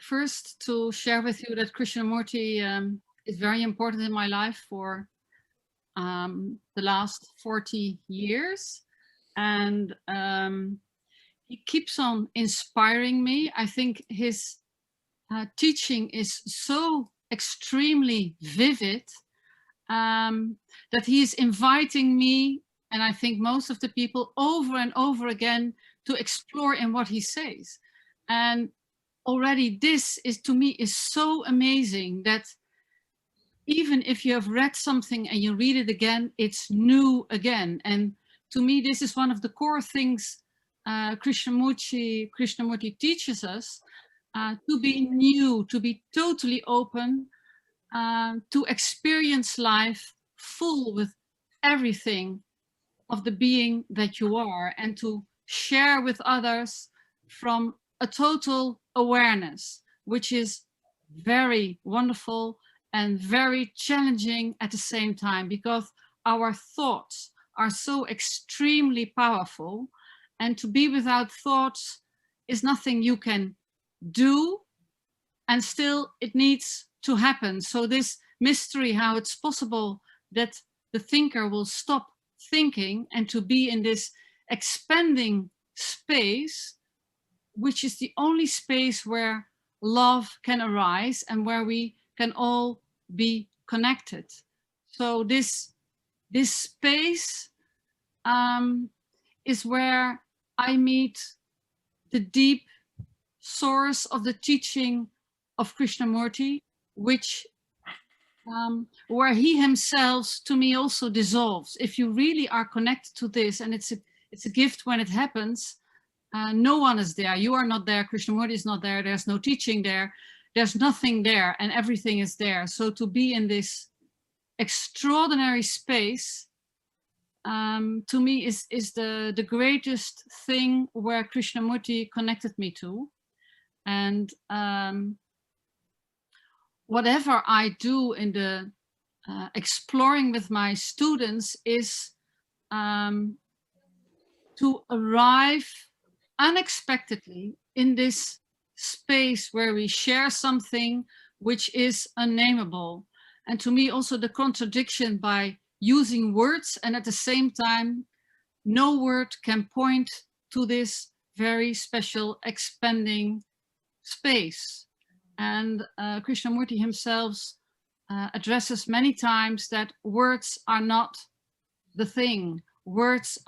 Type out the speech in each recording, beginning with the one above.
first to share with you that Krishnamurti is very important in my life for the last 40 years. And he keeps on inspiring me. I think his teaching is so extremely vivid that he is inviting me, and I think most of the people, over and over again to explore in what he says. And already this is, to me, is so amazing that even if you have read something and you read it again, it's new again. And to me, this is one of the core things Krishnamurti teaches us, to be new, to be totally open, to experience life full with everything of the being that you are, and to share with others from a total awareness, which is very wonderful and very challenging at the same time, because our thoughts are so extremely powerful, and to be without thoughts is nothing you can do, and still it needs to happen. So this mystery, how it's possible that the thinker will stop thinking and to be in this expanding space, which is the only space where love can arise and where we can all be connected. So this space is where I meet the deep source of the teaching of Krishnamurti, which where he himself, to me, also dissolves. If you really are connected to this, and it's a gift when it happens, no one is there. You are not there. Krishnamurti is not there. There's no teaching there. There's nothing there, and everything is there. So to be in this extraordinary space, to me, is the greatest thing where Krishnamurti connected me to. And whatever I do in the exploring with my students is to arrive unexpectedly in this space where we share something which is unnameable. And to me also the contradiction by using words, and at the same time no word can point to this very special expanding space. And Krishnamurti himself addresses many times that words are not the thing. Words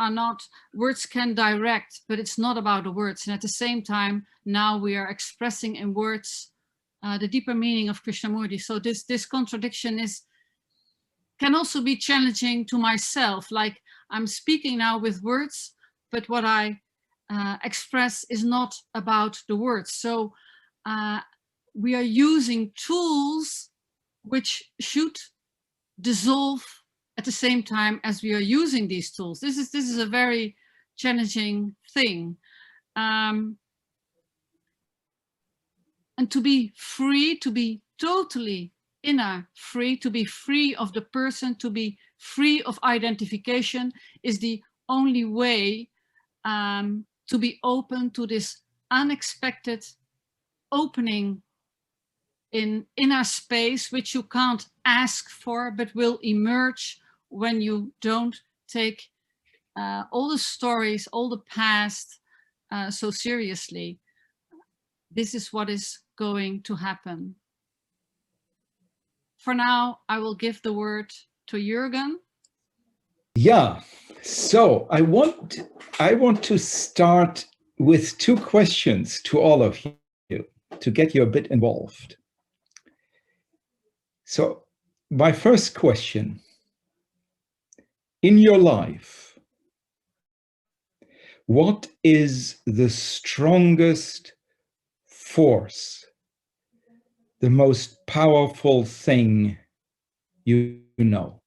can direct, but it's not about the words. And at the same time, now we are expressing in words the deeper meaning of Krishnamurti. So this contradiction can also be challenging to myself. Like, I'm speaking now with words, but what I express is not about the words. So we are using tools which should dissolve at the same time as we are using these tools. This is a very challenging thing. And to be free, to be totally inner free, to be free of the person, to be free of identification, is the only way to be open to this unexpected opening in inner space, which you can't ask for, but will emerge when you don't take all the stories, all the past so seriously. This is what is going to happen. For now, I will give the word to Jürgen. Yeah, so I want to start with two questions to all of you to get you a bit involved. So my first question, in your life, what is the strongest force, the most powerful thing you know?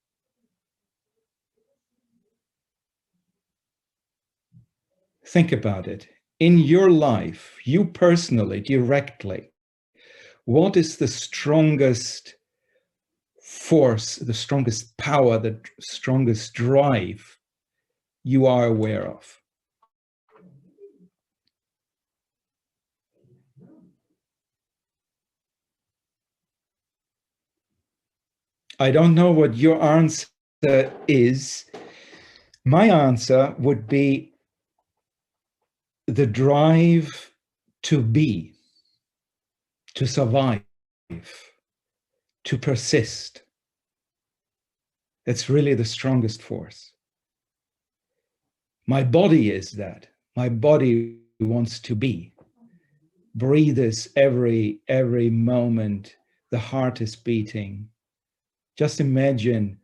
Think about it. In your life, you personally, directly, what is the strongest force, the strongest power, the strongest drive you are aware of? I don't know what your answer is. My answer would be the drive to be, to survive, to persist. That's really the strongest force. My body is that. My body wants to be. Breathes every moment. The heart is beating. Just imagine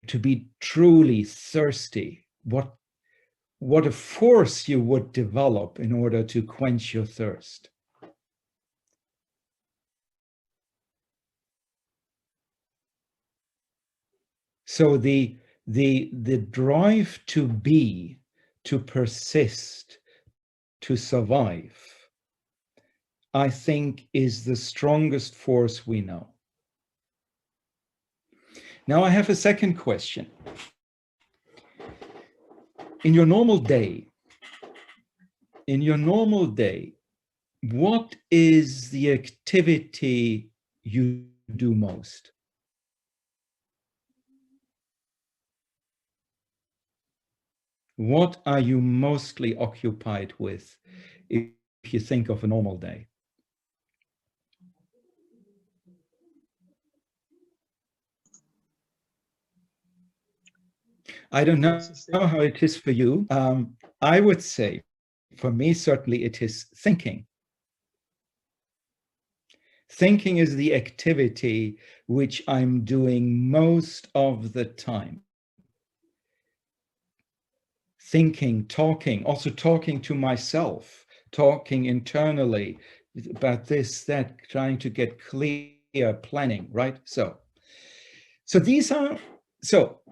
to be truly thirsty. What a force you would develop in order to quench your thirst. So the drive to be, to persist, to survive, I think is the strongest force we know. Now I have a second question. In your normal day, what is the activity you do most? What are you mostly occupied with if you think of a normal day? I don't know how it is for you. I would say, for me, certainly it is thinking. Thinking is the activity which I'm doing most of the time. Thinking, talking, also talking to myself, talking internally about this, that, trying to get clear, planning, right? So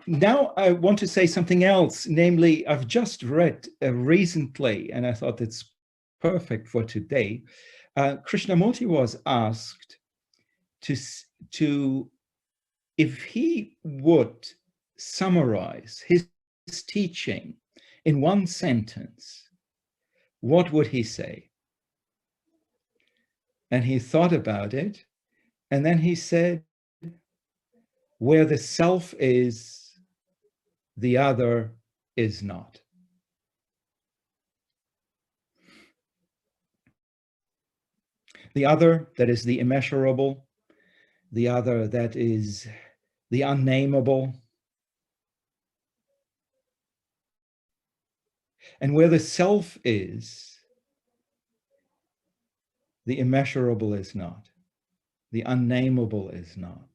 now I want to say something else, namely, I've just read recently, and I thought it's perfect for today. Krishnamurti was asked to if he would summarize his teaching in one sentence, what would he say? And he thought about it, and then he said, where the self is, the other is not. The other, that is the immeasurable, the other, that is the unnameable. And where the self is, the immeasurable is not, the unnameable is not.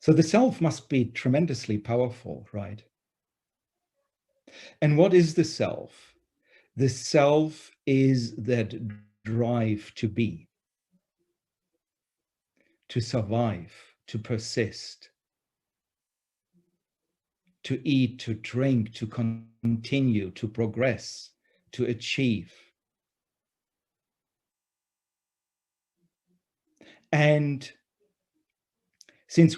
So the self must be tremendously powerful, right? And what is the self? The self is that drive to be, to survive, to persist, to eat, to drink, to continue, to progress, to achieve. And since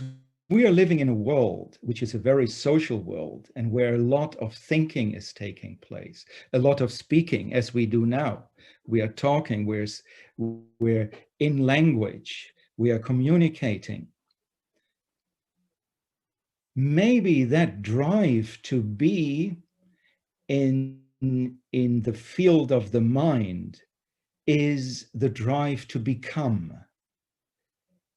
we are living in a world which is a very social world, and where a lot of thinking is taking place, a lot of speaking, as we do now, we are talking, we're in language, we are communicating. Maybe that drive to be in the field of the mind is the drive to become,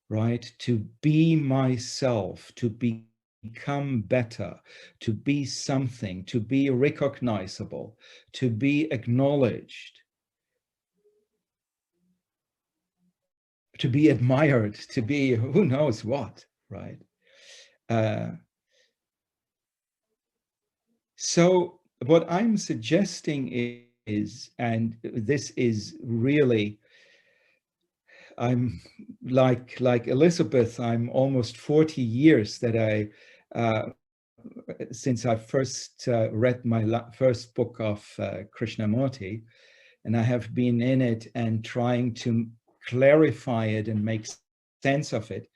right? To be myself, to become better, to be something, to be recognizable, to be acknowledged, to be admired, to be who knows what, right? So what I'm suggesting is, and this is really, I'm like Elisabeth, I'm almost 40 years that since I first read my first book of Krishnamurti, and I have been in it and trying to clarify it and make sense of it.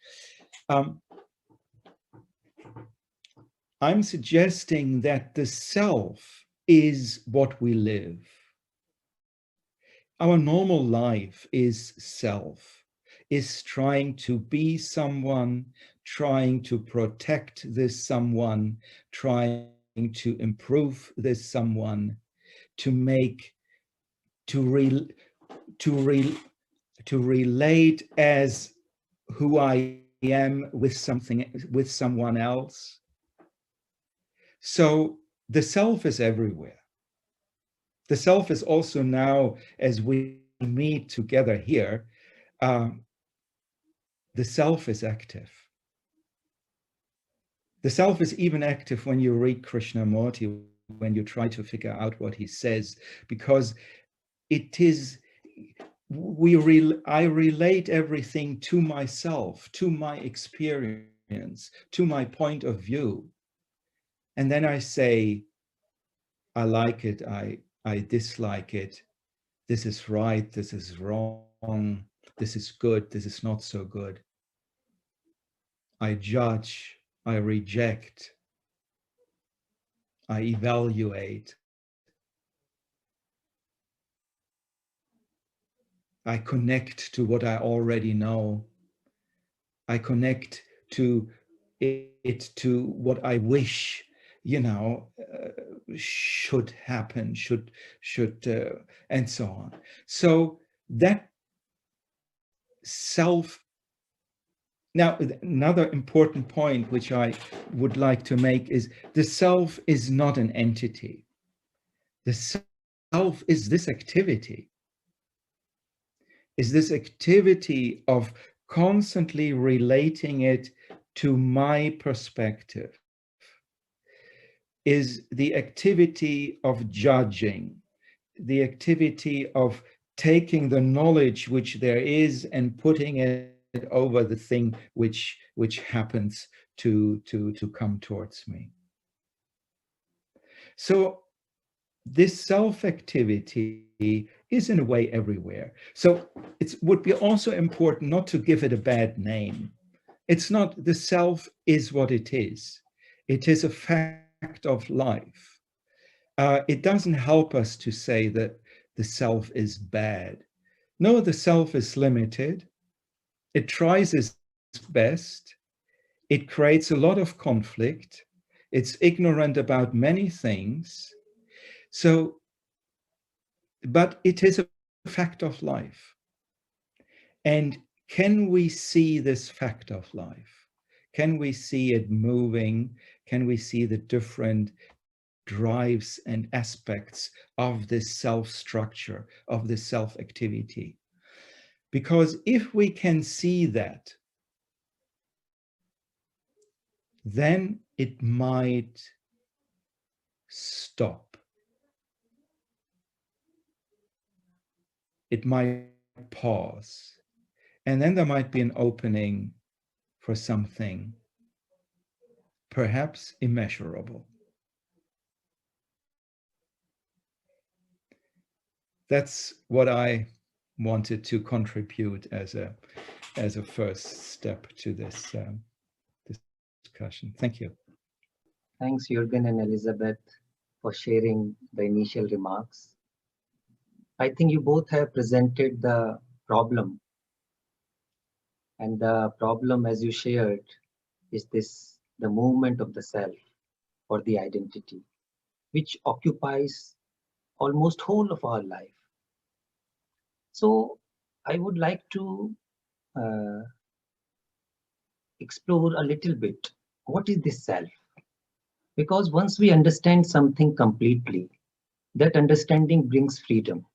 I'm suggesting that the self is what we live. Our normal life is self. is trying to be someone, trying to protect this someone, trying to improve this someone, to make, to relate as who I am with someone else. So the self is everywhere. The self is also now, as we meet together here, the self is active. The self is even active when you read Krishnamurti, when you try to figure out what he says, because it is, I relate everything to myself, to my experience, to my point of view. And then I say, I like it, I dislike it, this is right, this is wrong, this is good, this is not so good. I judge, I reject, I evaluate, I connect to what I already know, I connect to it, to what I wish, should happen, should, and so on. So that self. Now, another important point which I would like to make is the self is not an entity. The self is this activity, of constantly relating it to my perspective, is the activity of judging, the activity of taking the knowledge which there is and putting it over the thing which happens to come towards me. So this self-activity is in a way everywhere. So it would be also important not to give it a bad name. It's not, the self is what it is. It is a fact of life. It doesn't help us to say that the self is bad. No, the self is limited. It tries its best. It creates a lot of conflict. It's ignorant about many things. So, but it is a fact of life. And can we see this fact of life? Can we see it moving? Can we see the different drives and aspects of this self-structure, of this self-activity? Because if we can see that, then it might stop. It might pause. And then there might be an opening for something perhaps immeasurable. That's what I wanted to contribute as a first step to this discussion. Thank you. Thanks, Jürgen and Elisabeth, for sharing the initial remarks. I think you both have presented the problem. And the problem, as you shared, is the movement of the self or the identity, which occupies almost whole of our life. So I would like to explore a little bit, what is this self? Because once we understand something completely, that understanding brings freedom.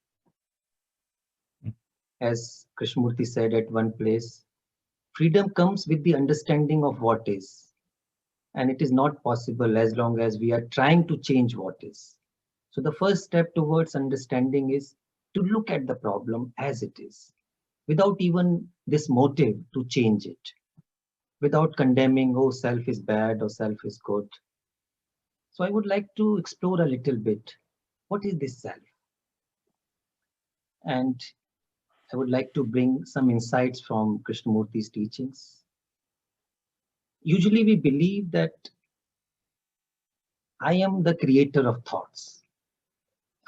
As Krishnamurti said at one place, freedom comes with the understanding of what is. And it is not possible as long as we are trying to change what is. So the first step towards understanding is to look at the problem as it is, without even this motive to change it, without condemning, oh, self is bad or self is good. So I would like to explore a little bit, what is this self? And I would like to bring some insights from Krishnamurti's teachings. Usually we believe that I am the creator of thoughts.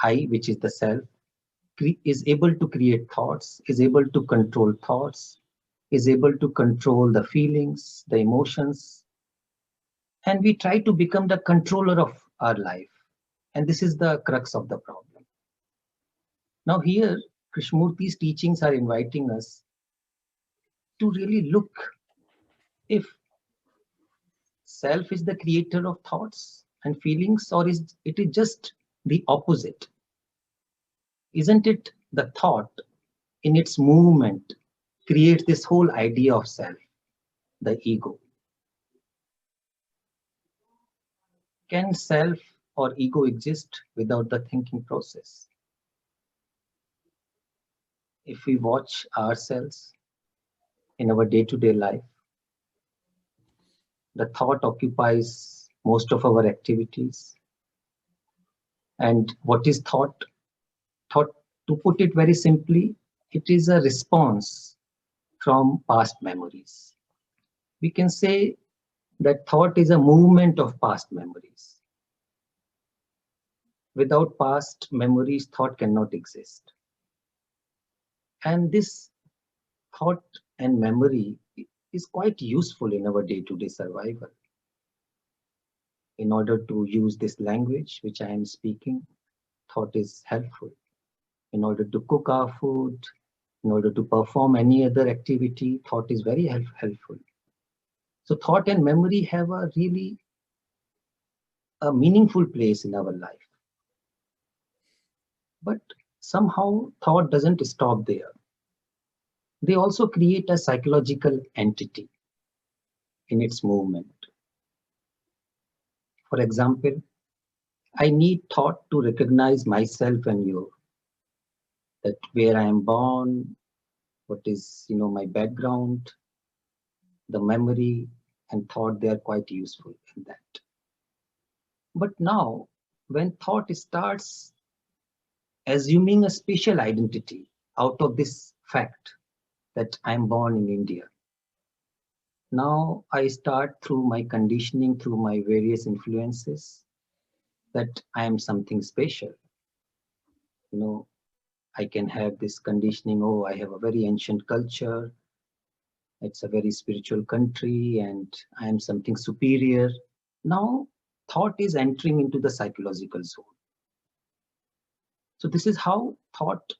I, which is the self, is able to create thoughts, is able to control thoughts, is able to control the feelings, the emotions, and we try to become the controller of our life. And this is the crux of the problem. Now here, Krishnamurti's teachings are inviting us to really look if self is the creator of thoughts and feelings, or is it is just the opposite? Isn't it the thought in its movement creates this whole idea of self, the ego? Can self or ego exist without the thinking process? If we watch ourselves in our day-to-day life, the thought occupies most of our activities. And what is thought? Thought, to put it very simply, it is a response from past memories. We can say that thought is a movement of past memories. Without past memories, thought cannot exist. And this thought and memory is quite useful in our day-to-day survival. In order to use this language which I am speaking, thought is helpful. In order to cook our food, in order to perform any other activity, thought is very helpful. So thought and memory have a really a meaningful place in our life. But somehow thought doesn't stop there. They also create a psychological entity in its movement. For example, I need thought to recognize myself and you, that where I am born, what is my background, the memory and thought, they are quite useful in that. But now, when thought starts assuming a special identity out of this fact that I am born in India, now I start through my conditioning, through my various influences, that I am something special. I can have this conditioning, oh, I have a very ancient culture, it's a very spiritual country, and I am something superior. Now, thought is entering into the psychological zone. So this is how thought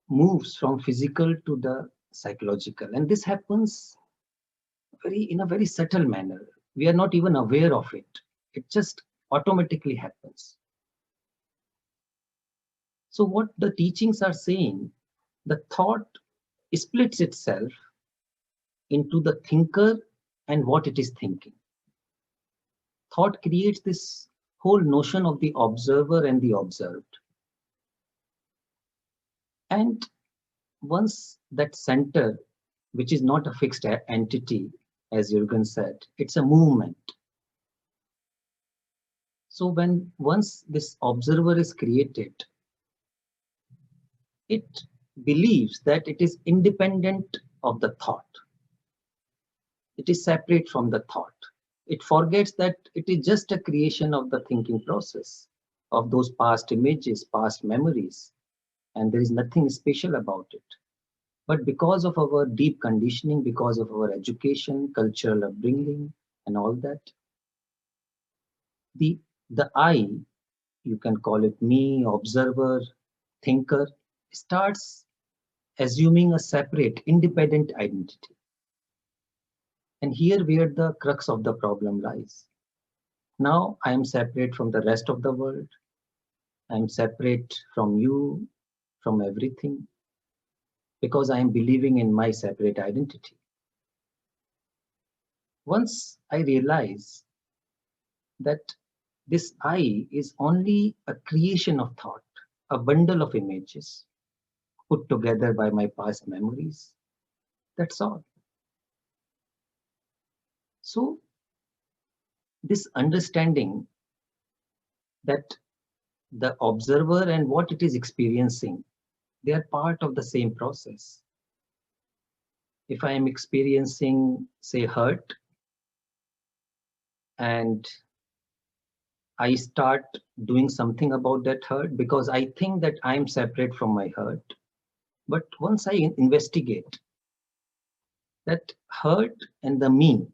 moves from physical to the psychological. And this happens in a very subtle manner. We are not even aware of it. It just automatically happens. So what the teachings are saying, the thought splits itself into the thinker and what it is thinking. Thought creates this whole notion of the observer and the observed. And once that center, which is not a fixed entity, as Jürgen said, it's a movement. So once this observer is created, it believes that it is independent of the thought. It is separate from the thought. It forgets that it is just a creation of the thinking process, of those past images, past memories, and there is nothing special about it. But because of our deep conditioning, because of our education, cultural upbringing, and all that, the I, you can call it me, observer, thinker, starts assuming a separate, independent identity. And here where the crux of the problem lies. Now I am separate from the rest of the world. I am separate from you, from everything, because I am believing in my separate identity. Once I realize that this I is only a creation of thought, a bundle of images put together by my past memories, that's all. So this understanding that the observer and what it is experiencing, they are part of the same process. If I am experiencing, say, hurt, and I start doing something about that hurt because I think that I am separate from my hurt. But once I investigate, that hurt and the me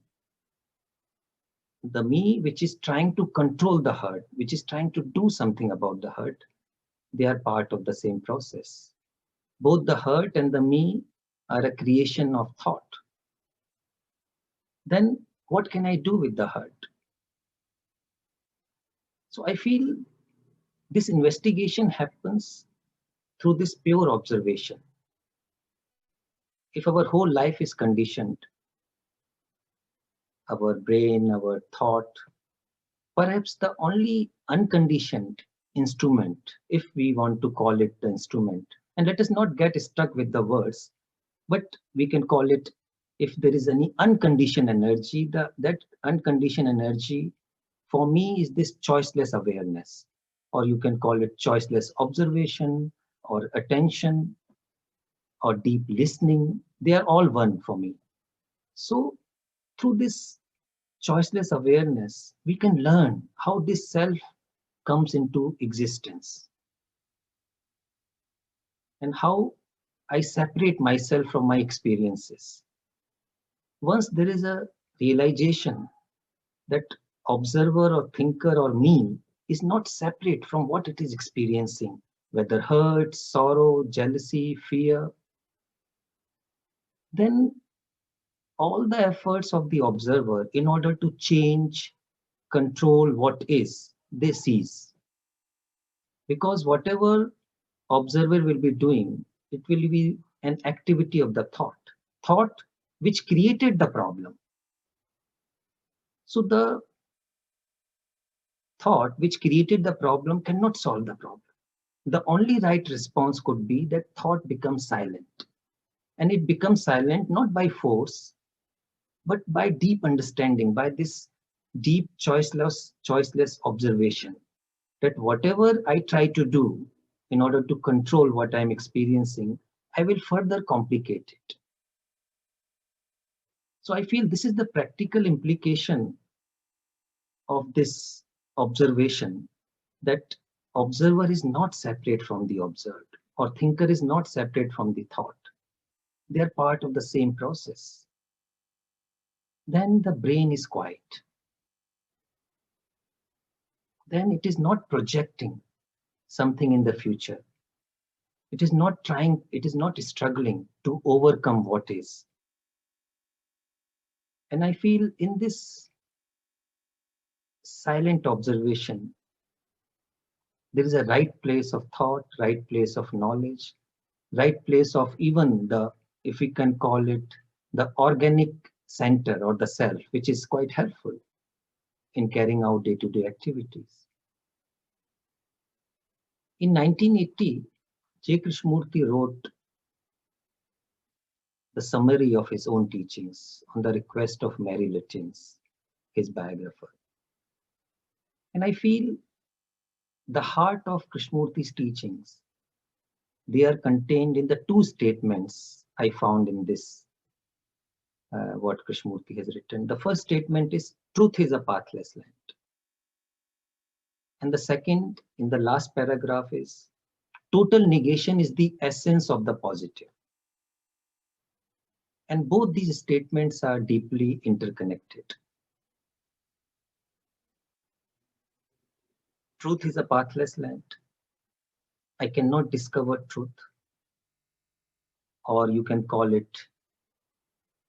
which is trying to control the hurt, which is trying to do something about the hurt, they are part of the same process. Both the hurt and the me are a creation of thought. Then what can I do with the hurt? So I feel this investigation happens through this pure observation. If our whole life is conditioned, our brain, our thought, perhaps the only unconditioned instrument, if we want to call it the instrument, and let us not get stuck with the words, but we can call it, if there is any unconditioned energy, that unconditioned energy for me is this choiceless awareness, or you can call it choiceless observation or attention or deep listening. They are all one for me. So through this choiceless awareness, we can learn how this self comes into existence and how I separate myself from my experiences. Once there is a realization that observer or thinker or me is not separate from what it is experiencing, whether hurt, sorrow, jealousy, fear, then all the efforts of the observer in order to change, control what is, they cease. Because whatever observer will be doing, it will be an activity of the thought which created the problem. So the thought which created the problem cannot solve the problem. The only right response could be that thought becomes silent. And it becomes silent not by force, but by deep understanding, by this deep choiceless observation, that whatever I try to do in order to control what I'm experiencing, I will further complicate it. So I feel this is the practical implication of this observation, that observer is not separate from the observed, or thinker is not separate from the thought. They are part of the same process. Then the brain is quiet. Then it is not projecting something in the future. It is not struggling to overcome what is. And I feel in this silent observation, there is a right place of thought, right place of knowledge, right place of even the, if we can call it, the organic center or the self, which is quite helpful in carrying out day-to-day activities. In 1980, J. Krishnamurti wrote the summary of his own teachings on the request of Mary Lutyens, his biographer. And I feel the heart of Krishnamurti's teachings, they are contained in the two statements I found in this, what Krishnamurti has written. The first statement is, truth is a pathless land. And the second, in the last paragraph, is, total negation is the essence of the positive. And both these statements are deeply interconnected. Truth is a pathless land. I cannot discover truth, or you can call it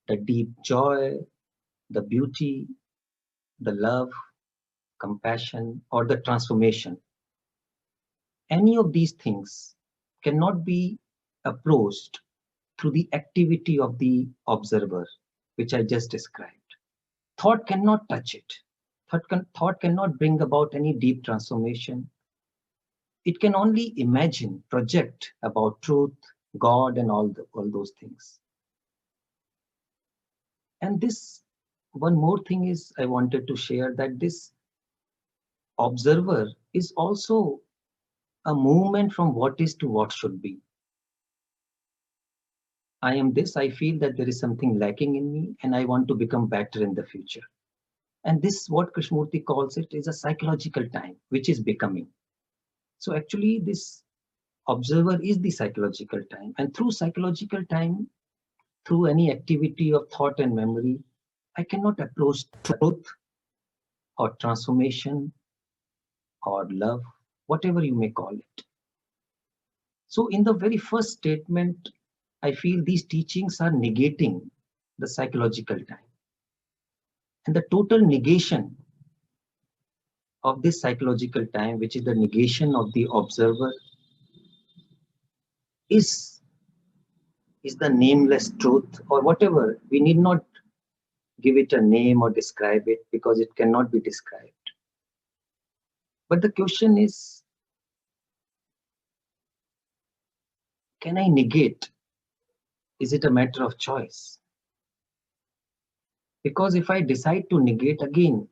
the deep joy, the beauty, the love, compassion, or the transformation. Any of these things cannot be approached through the activity of the observer, which I just described. Thought cannot touch it. Thought cannot bring about any deep transformation. It can only imagine, project about truth, God, and all those things. And this, one more thing is I wanted to share, that this observer is also a movement from what is to what should be. I am this, I feel that there is something lacking in me and I want to become better in the future. And this, what Krishnamurti calls it, is a psychological time, which is becoming. So actually this observer is the psychological time, and through psychological time, through any activity of thought and memory, I cannot approach truth or transformation or love, whatever you may call it. So in the very first statement, I feel these teachings are negating the psychological time. And the total negation of this psychological time, which is the negation of the observer, is the nameless truth or whatever. We need not give it a name or describe it because it cannot be described. But the question is, can I negate? Is it a matter of choice? Because if I decide to negate again,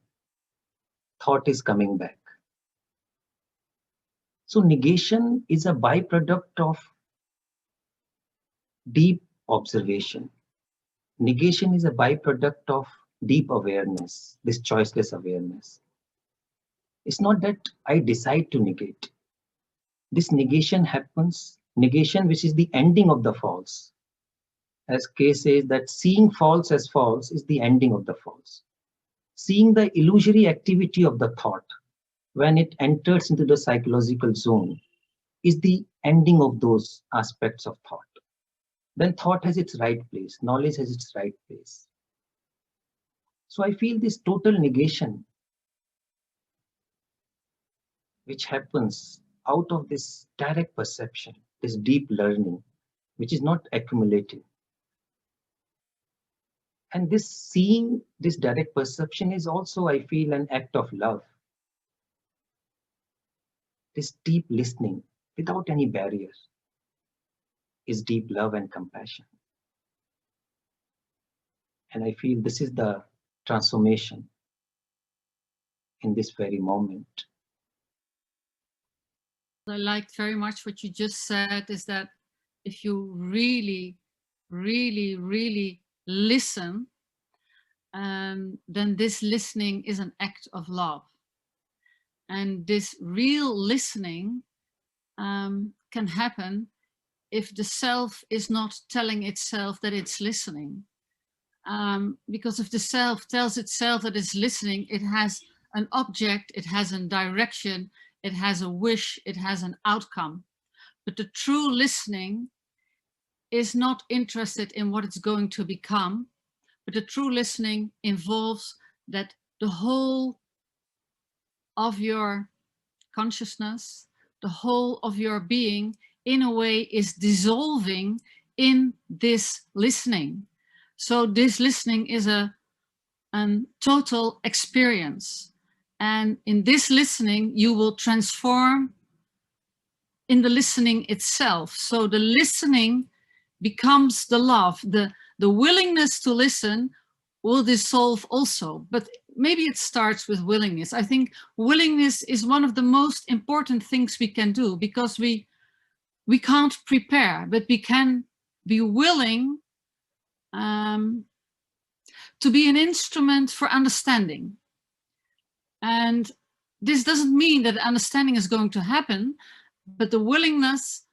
thought is coming back. So negation is a byproduct of deep observation. Negation is a byproduct of deep awareness, this choiceless awareness. It's not that I decide to negate. This negation happens, negation which is the ending of the false. As Kay says that seeing false as false is the ending of the false. Seeing the illusory activity of the thought when it enters into the psychological zone is the ending of those aspects of thought. Then thought has its right place, knowledge has its right place. So I feel this total negation which happens out of this direct perception, this deep learning, which is not accumulative. And this seeing, this direct perception is also, I feel, an act of love. This deep listening without any barriers is deep love and compassion. And I feel this is the transformation in this very moment. I liked very much what you just said, is that if you really, really, really listen, then this listening is an act of love. And this real listening can happen if the self is not telling itself that it's listening. Because if the self tells itself that it's listening, it has an object, it has a direction, it has a wish, it has an outcome. But the true listening is not interested in what it's going to become, but the true listening involves that the whole of your consciousness, the whole of your being, in a way, is dissolving in this listening. So this listening is a total experience. And in this listening, you will transform in the listening itself. So the listening becomes the love. The willingness to listen will dissolve also, but maybe it starts with willingness. I think willingness is one of the most important things we can do, because we can't prepare, but we can be willing to be an instrument for understanding. And this doesn't mean that understanding is going to happen, but the willingness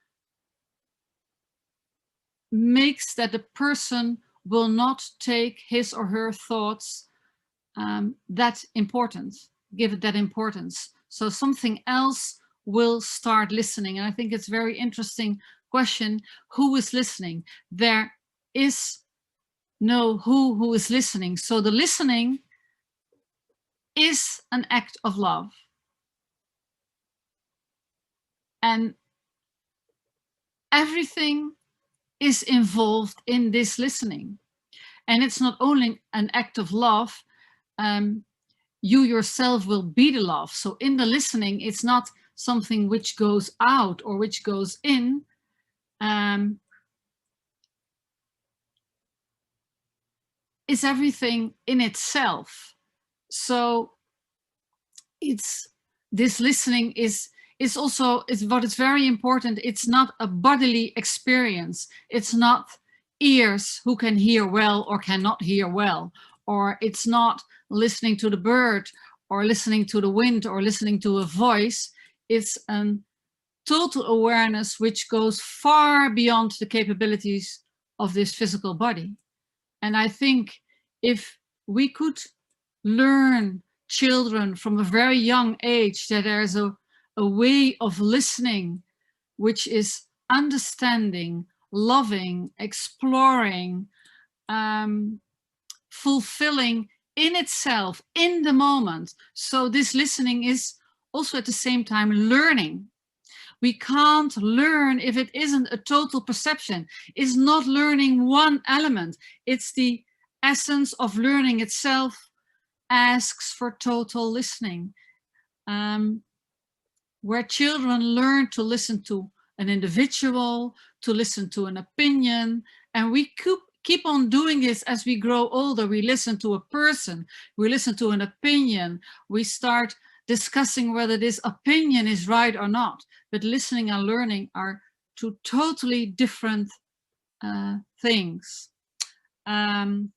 makes that the person will not take his or her thoughts that important, give it that importance. So something else will start listening. And I think it's a very interesting question. Who is listening? There is no who is listening. So the listening is an act of love. And everything is involved in this listening. And it's not only an act of love, you yourself will be the love. So in the listening, it's not something which goes out or which goes in. It's everything in itself. So this listening is also what is very important. It's not a bodily experience. It's not ears who can hear well or cannot hear well, or it's not listening to the bird or listening to the wind or listening to a voice. It's a total awareness which goes far beyond the capabilities of this physical body. And I think if we could learn children from a very young age that there's a way of listening which is understanding, loving, exploring, fulfilling in itself, in the moment. So this listening is also at the same time learning. We can't learn if it isn't a total perception. It's not learning one element. It's the essence of learning itself asks for total listening. Where children learn to listen to an individual, to listen to an opinion, and we keep on doing this as we grow older. We listen to a person, we listen to an opinion, we start discussing whether this opinion is right or not. But listening and learning are two totally different things. And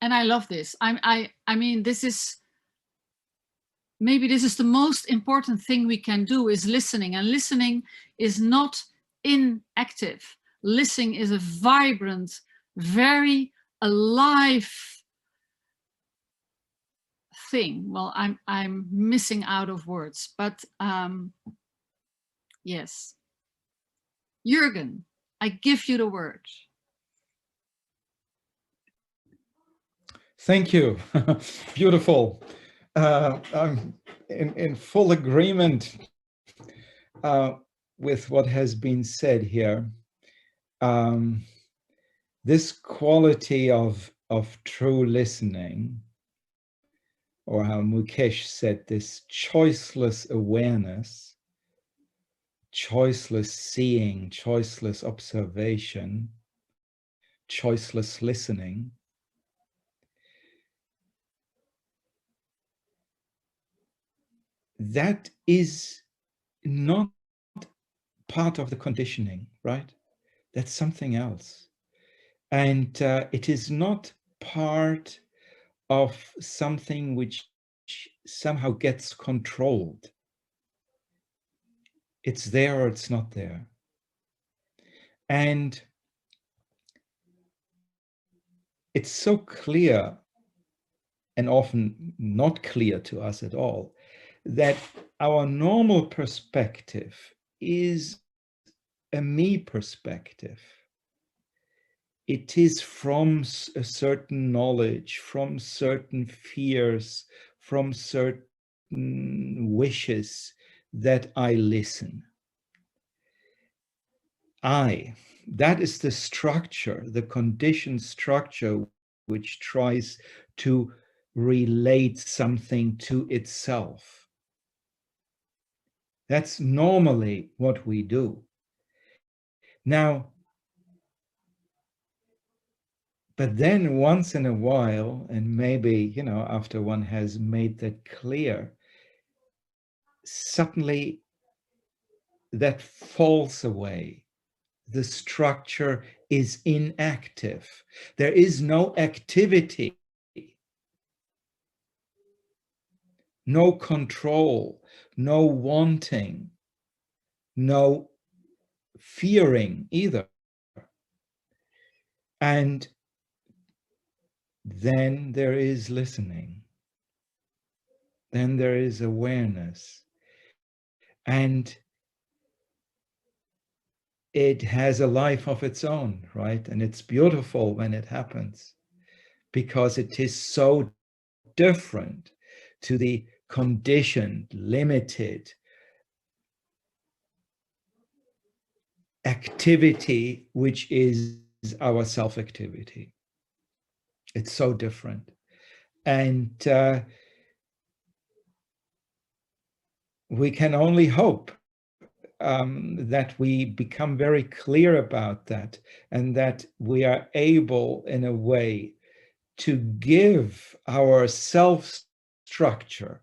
I love this. I mean, this is, maybe this is the most important thing we can do, is listening. And listening is not inactive. Listening is a vibrant, very alive thing. Well, I'm missing out of words, but yes. Jürgen, I give you the word. Thank you. Beautiful. I'm in full agreement with what has been said here. This quality of true listening, or how Mukesh said, this choiceless awareness, choiceless seeing, choiceless observation, choiceless listening, that is not part of the conditioning, right? That's something else. And it is not part of something which somehow gets controlled. It's there or it's not there. And it's so clear, and often not clear to us at all, that our normal perspective is a me perspective. It is from a certain knowledge, from certain fears, from certain wishes that I listen. That is the structure, the conditioned structure, which tries to relate something to itself. That's normally what we do. Now, but then once in a while, and maybe, after one has made that clear, suddenly that falls away. The structure is inactive. There is no activity, no control, no wanting, no fearing either. And then there is listening. Then there is awareness. And it has a life of its own, right? And it's beautiful when it happens, because it is so different to the conditioned, limited activity, which is our self-activity. It's so different. And we can only hope that we become very clear about that, and that we are able, in a way, to give our self-structure,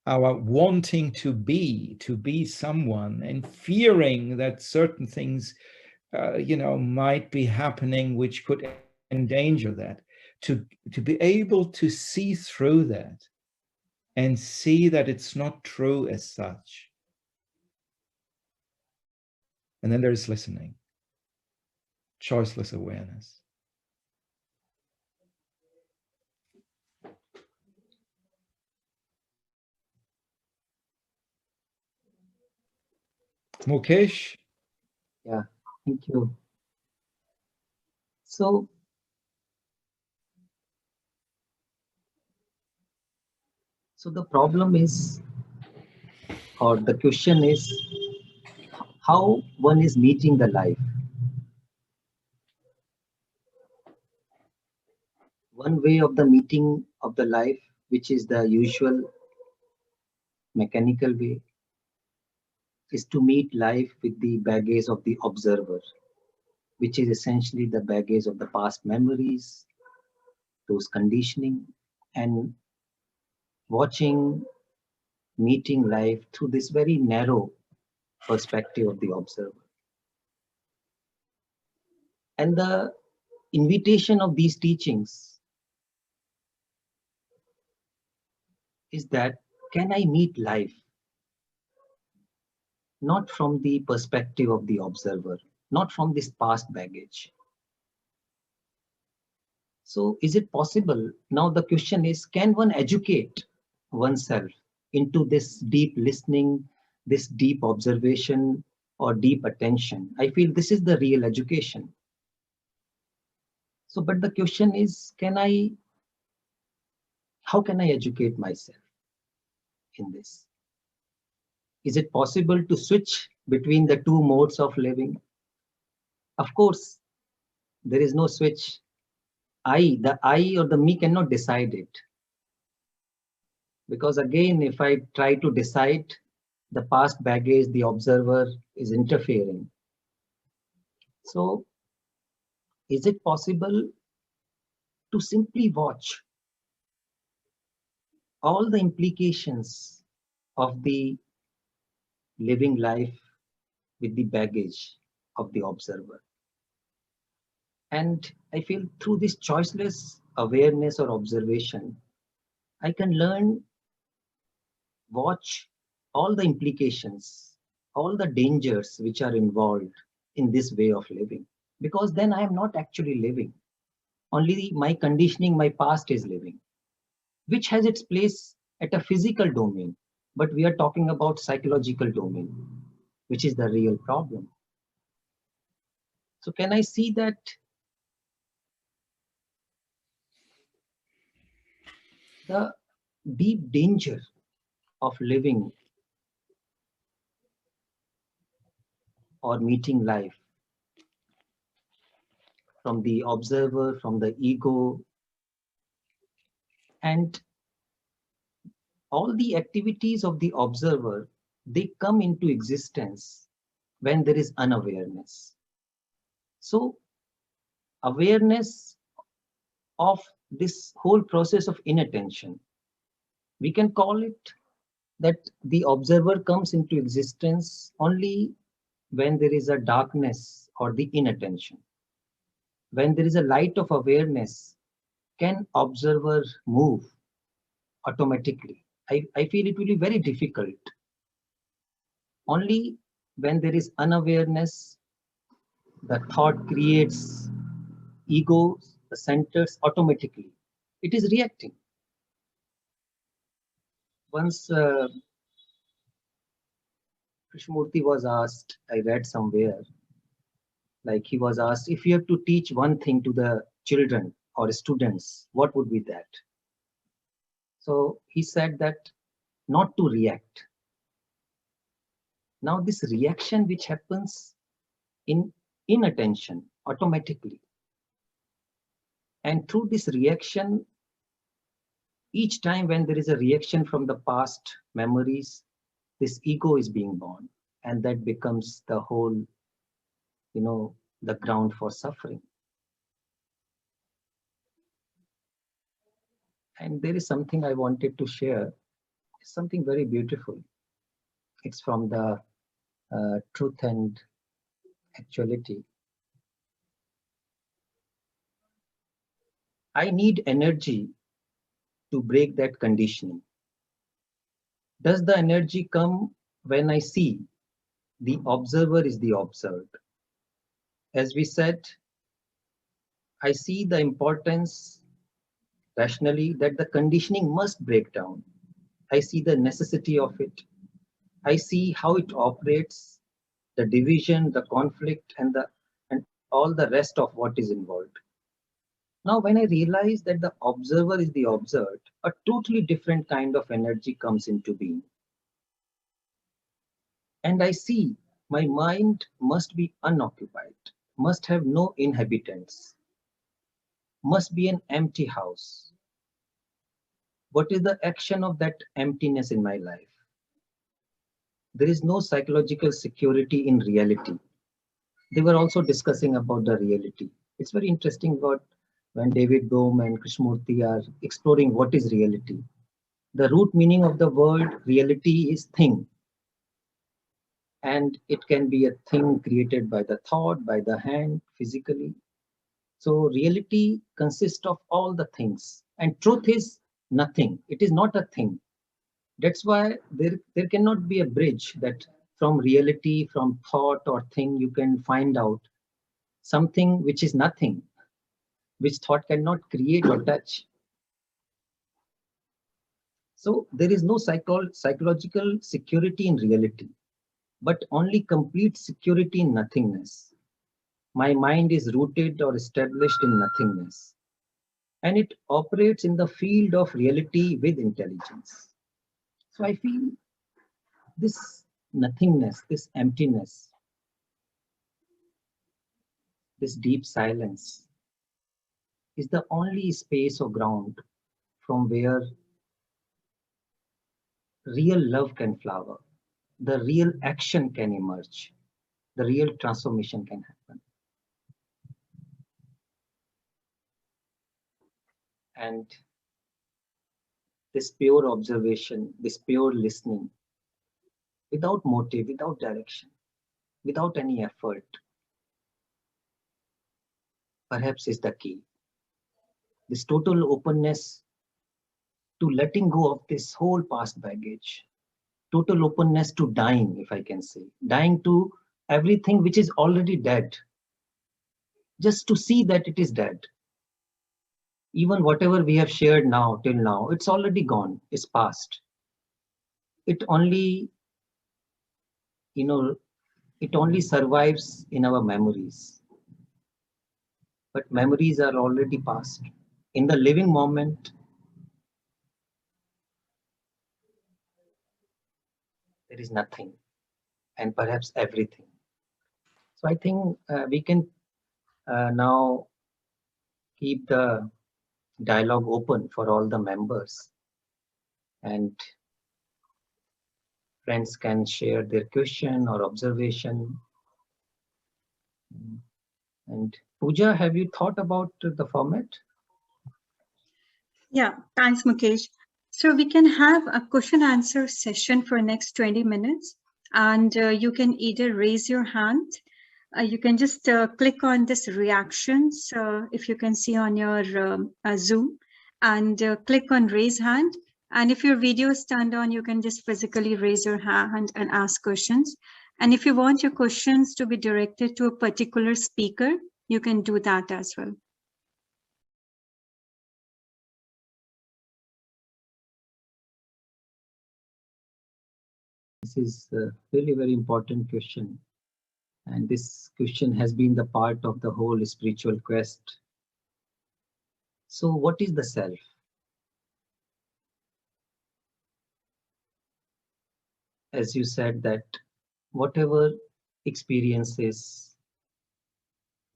our wanting to be someone, and fearing that certain things, might be happening which could endanger that, to be able to see through that and see that it's not true as such. And then there's listening. choiceless awareness. Mukesh? Yeah, thank you. So, the problem is, or the question is, how one is meeting the life. One way of the meeting of the life, which is the usual mechanical way, is to meet life with the baggage of the observer, which is essentially the baggage of the past memories, those conditioning, and watching, meeting life through this very narrow perspective of the observer. And the invitation of these teachings is that, can I meet life not from the perspective of the observer, not from this past baggage? So is it possible? Now the question is, can one educate oneself into this deep listening, this deep observation, or deep attention? I feel this is the real education. So, but the question is, how can I educate myself in this? Is it possible to switch between the two modes of living? Of course, there is no switch. The I or the me cannot decide it. Because again, if I try to decide, the past baggage, the observer is interfering. So, is it possible to simply watch all the implications of the living life with the baggage of the observer? And I feel through this choiceless awareness or observation, I can learn, watch all the implications, all the dangers which are involved in this way of living. Because then I am not actually living. Only my conditioning, my past is living, which has its place at a physical domain. But we are talking about psychological domain, which is the real problem. So can I see that the deep danger of living or meeting life from the observer, from the ego, and all the activities of the observer, they come into existence when there is unawareness. So awareness of this whole process of inattention, we can call it that the observer comes into existence only when there is a darkness or the inattention. When there is a light of awareness, can observer move automatically? I feel it will be very difficult. Only when there is unawareness, the thought creates ego, the centers automatically. It is reacting. Once Krishnamurti was asked, I read somewhere, like he was asked, if you have to teach one thing to the children or students, what would be that? So he said that not to react. Now this reaction which happens in inattention automatically. And through this reaction, each time when there is a reaction from the past memories, this ego is being born, and that becomes the whole, the ground for suffering. And there is something I wanted to share. It's something very beautiful. It's from the Truth and Actuality. I need energy to break that conditioning. Does the energy come when I see the observer is the observed? As we said, I see the importance rationally that the conditioning must break down. I see the necessity of it. I see how it operates, the division, the conflict, and all the rest of what is involved. Now, when I realize that the observer is the observed, a totally different kind of energy comes into being. And I see my mind must be unoccupied, must have no inhabitants, must be an empty house. What is the action of that emptiness in my life? There is no psychological security in reality. They were also discussing about the reality. It's very interesting when David Bohm and Krishnamurti are exploring what is reality. The root meaning of the word reality is thing. And it can be a thing created by the thought, by the hand, physically. So reality consists of all the things. And truth is nothing. It is not a thing. That's why there cannot be a bridge that from reality, from thought or thing, you can find out something which is nothing, which thought cannot create or touch. So there is no psychological security in reality, but only complete security in nothingness. My mind is rooted or established in nothingness, and it operates in the field of reality with intelligence. So I feel this nothingness, this emptiness, this deep silence is the only space or ground from where real love can flower, the real action can emerge, the real transformation can happen. And this pure observation, this pure listening, without motive, without direction, without any effort, perhaps is the key. This total openness to letting go of this whole past baggage, total openness to dying, if I can say, dying to everything which is already dead, just to see that it is dead. Even whatever we have shared now, till now, it's already gone, it's past. It only, it only survives in our memories. But memories are already past. In the living moment, there is nothing, and perhaps everything. So I think we can now keep the dialogue open for all the members, and friends can share their question or observation. And Pooja, have you thought about the format? Yeah, thanks, Mukesh. So we can have a question answer session for next 20 minutes, and you can either raise your hand. You can just click on this reactions, if you can see on your Zoom, and click on raise hand. And if your video is turned on, you can just physically raise your hand and ask questions. And if you want your questions to be directed to a particular speaker, you can do that as well. This is a really very important question. And this question has been the part of the whole spiritual quest. So what is the self? As you said, that whatever experiences,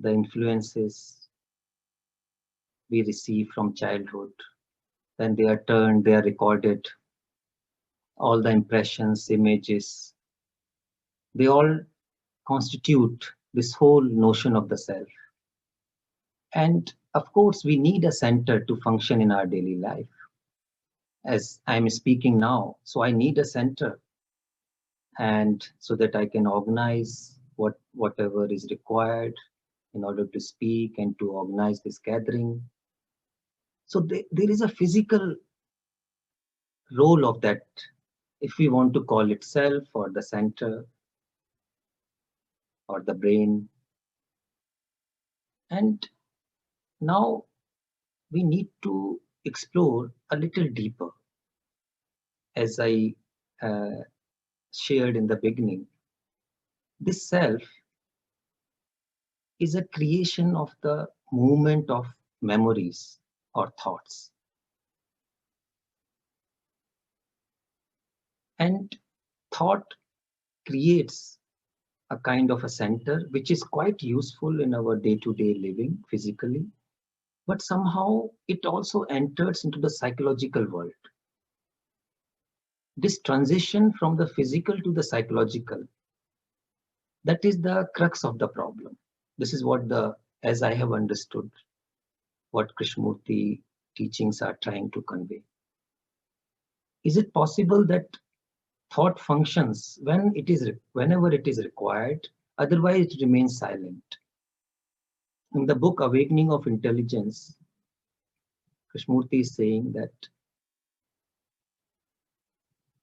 the influences we receive from childhood, then they are turned, they are recorded, all the impressions, images, they all constitute this whole notion of the self. And of course, we need a center to function in our daily life. As I'm speaking now, so I need a center, and so that I can organize whatever is required in order to speak and to organize this gathering. So there is a physical role of that, if we want to call it self or the center or the brain. And Now we need to explore a little deeper. As I shared in the beginning, this self is a creation of the movement of memories or thoughts. And thought creates a kind of a center which is quite useful in our day-to-day living physically, but somehow it also enters into the psychological world. This transition from the physical to the psychological, that is the crux of the problem. This is what as I have understood, what Krishnamurti teachings are trying to convey. Is it possible that thought functions whenever it is required, otherwise it remains silent? In the book Awakening of Intelligence, Krishnamurti is saying that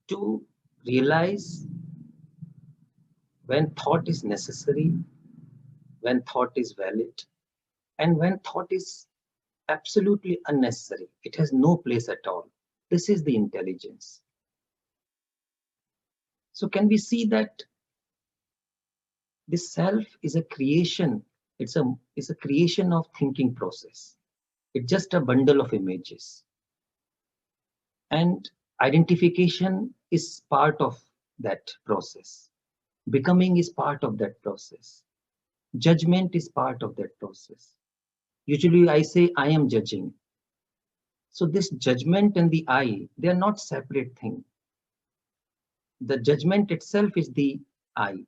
to realize when thought is necessary, when thought is valid, and when thought is absolutely unnecessary, it has no place at all. This is the intelligence. So can we see that this self is a creation? It's a creation of thinking process. It's just a bundle of images. And identification is part of that process. Becoming is part of that process. Judgment is part of that process. Usually I say I am judging. So this judgment and the I, they are not separate things. The judgment itself is the I.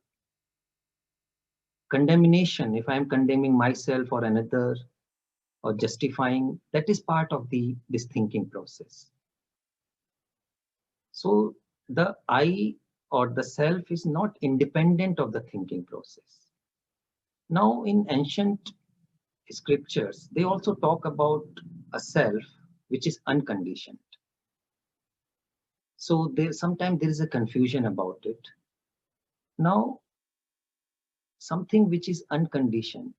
Condemnation, if I am condemning myself or another or justifying, that is part of this thinking process. So the I or the self is not independent of the thinking process. Now in ancient scriptures, they also talk about a self which is unconditioned. So sometimes there is a confusion about it. Now, something which is unconditioned,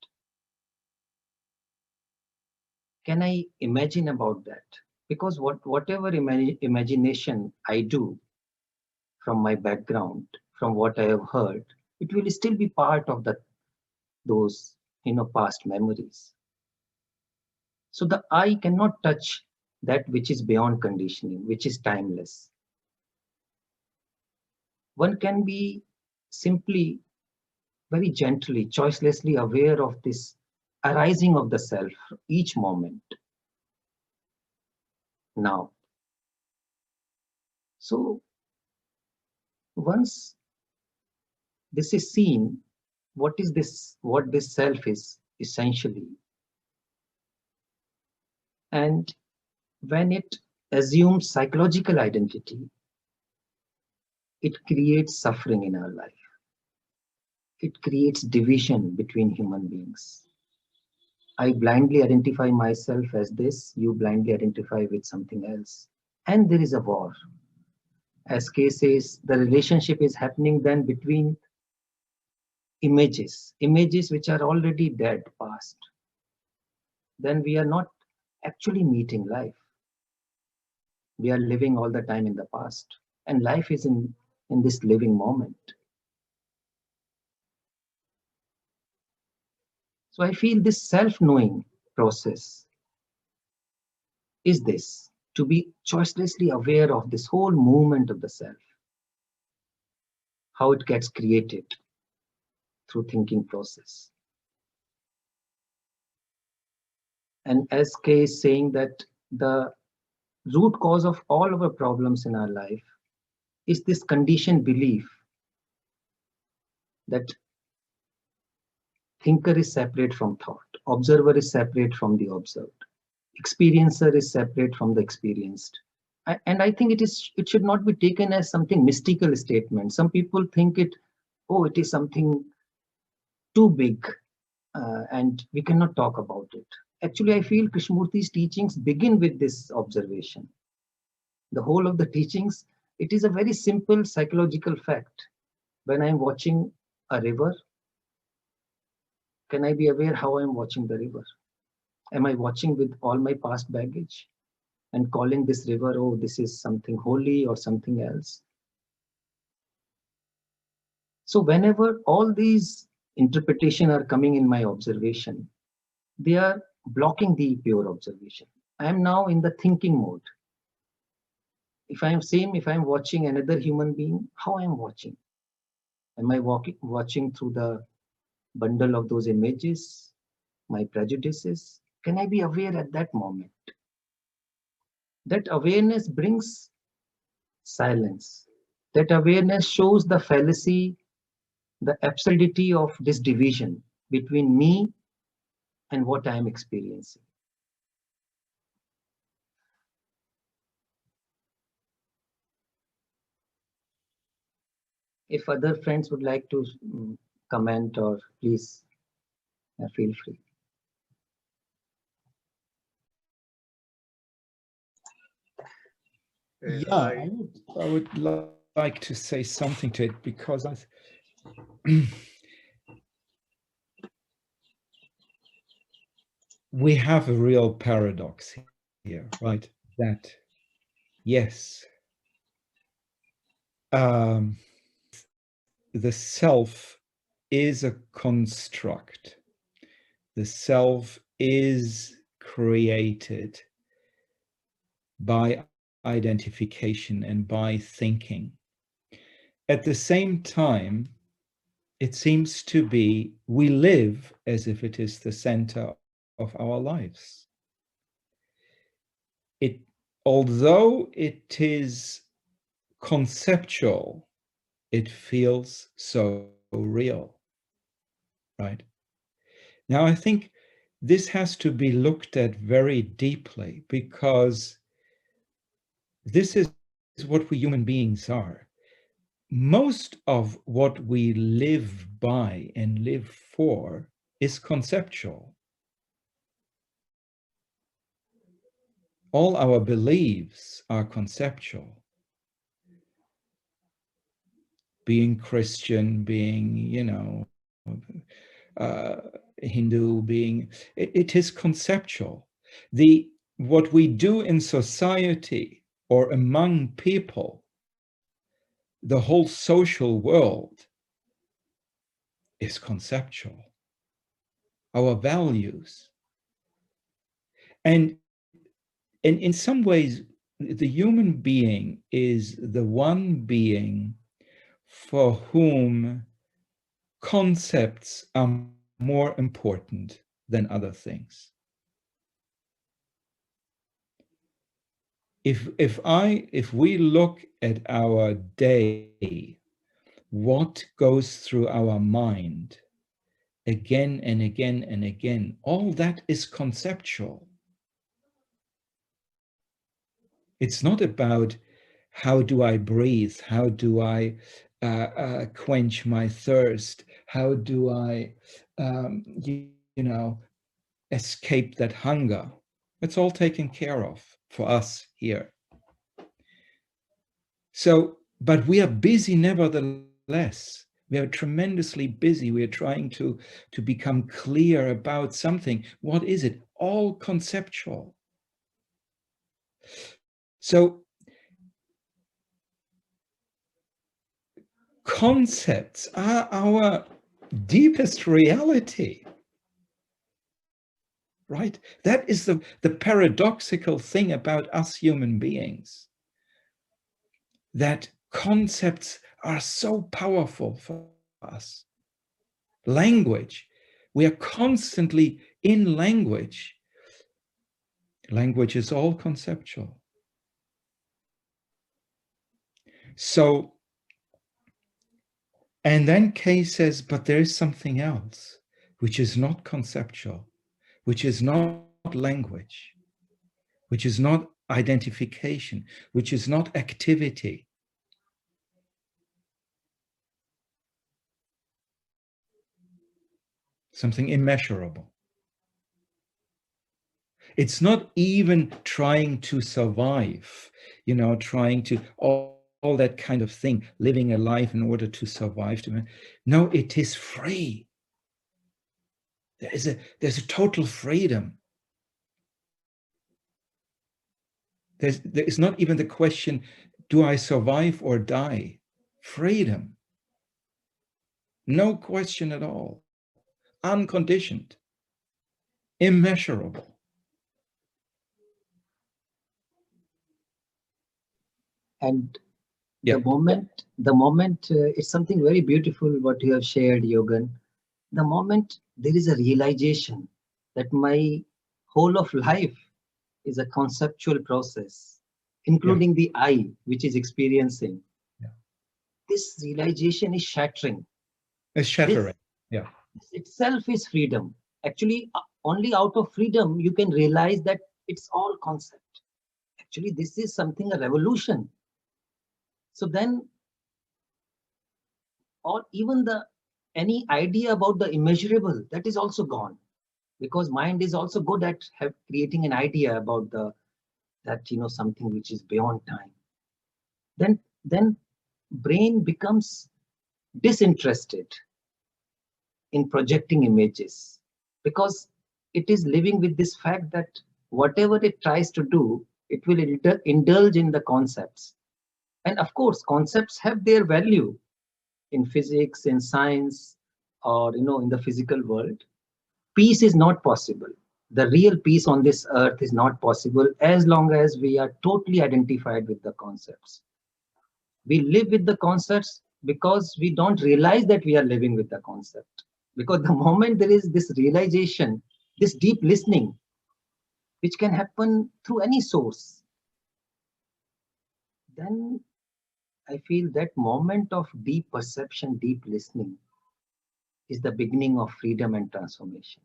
can I imagine about that? Because whatever imagination I do from my background, from what I have heard, it will still be part of those past memories. So the I cannot touch that which is beyond conditioning, which is timeless. One can be simply, very gently, choicelessly aware of this arising of the self each moment. Now, so once this is seen, what this self is essentially, and when it assumes psychological identity, it creates suffering in our life. It creates division between human beings. I blindly identify myself as this, you blindly identify with something else. And there is a war. As Kay says, the relationship is happening then between images which are already dead, past. Then we are not actually meeting life. We are living all the time in the past. And life is in this living moment. So I feel this self-knowing process is this, to be choicelessly aware of this whole movement of the self, how it gets created through thinking process. And as Kay is saying that the root cause of all our problems in our life is this conditioned belief that thinker is separate from thought, observer is separate from the observed, experiencer is separate from the experienced. And I think it should not be taken as something mystical statement. Some people think it is something too big and we cannot talk about it. Actually, I feel Krishnamurti's teachings begin with this observation. The whole of the teachings, it is a very simple psychological fact. When I'm watching a river, can I be aware how I'm watching the river? Am I watching with all my past baggage and calling this river, oh, this is something holy or something else? So whenever all these interpretations are coming in my observation, they are blocking the pure observation. I am now in the thinking mode. If I am watching another human being, how I am watching? Am I watching through the bundle of those images, my prejudices? Can I be aware at that moment? That awareness brings silence. That awareness shows the fallacy, the absurdity of this division between me and what I am experiencing. If other friends would like to comment, or please feel free. Yeah, I would like to say something to it, because we have a real paradox here, right? That, yes, the self is a construct. The self is created by identification and by thinking. At the same time, it seems to be we live as if it is the center of our lives. Although it is conceptual, it feels so real, right? Now, I think this has to be looked at very deeply, because this is what we human beings are. Most of what we live by and live for is conceptual. All our beliefs are conceptual. Being Christian, being, Hindu, it is conceptual. What we do in society or among people, the whole social world, is conceptual. Our values. And in some ways, the human being is the one being for whom concepts are more important than other things. If we look at our day, what goes through our mind again and again and again, all that is conceptual. It's not about how do I breathe, how do I quench my thirst, how do I, escape that hunger. It's all taken care of for us here. So, but we are busy nevertheless. We are tremendously busy. We are trying to become clear about something. What is it? All conceptual. So concepts are our deepest reality, right? That is the paradoxical thing about us human beings, that concepts are so powerful for us. Language, we are constantly in language. Language is all conceptual. So, and then Kay says, but there is something else, which is not conceptual, which is not language, which is not identification, which is not activity. Something immeasurable. It's not even trying to survive, trying to all that kind of thing, living a life in order to survive. No, it is free. There's a total freedom. There is not even the question, do I survive or die? Freedom. No question at all. Unconditioned. Immeasurable. And Yeah. the moment, it's something very beautiful what you have shared, Yogan. The moment there is a realization that my whole of life is a conceptual process, including the I, which is experiencing. Yeah. This realization is shattering. It's shattering. Yeah. This itself is freedom. Actually, only out of freedom you can realize that it's all concept. Actually, this is something, a revolution. So then, or even any idea about the immeasurable, that is also gone, because mind is also good at creating an idea about that something which is beyond time. Then brain becomes disinterested in projecting images, because it is living with this fact that whatever it tries to do, it will indulge in the concepts. And of course, concepts have their value in physics, in science, or in the physical world. Peace is not possible. The real peace on this earth is not possible as long as we are totally identified with the concepts. We live with the concepts because we don't realize that we are living with the concept. Because the moment there is this realization, this deep listening, which can happen through any source, then I feel that moment of deep perception, deep listening is the beginning of freedom and transformation.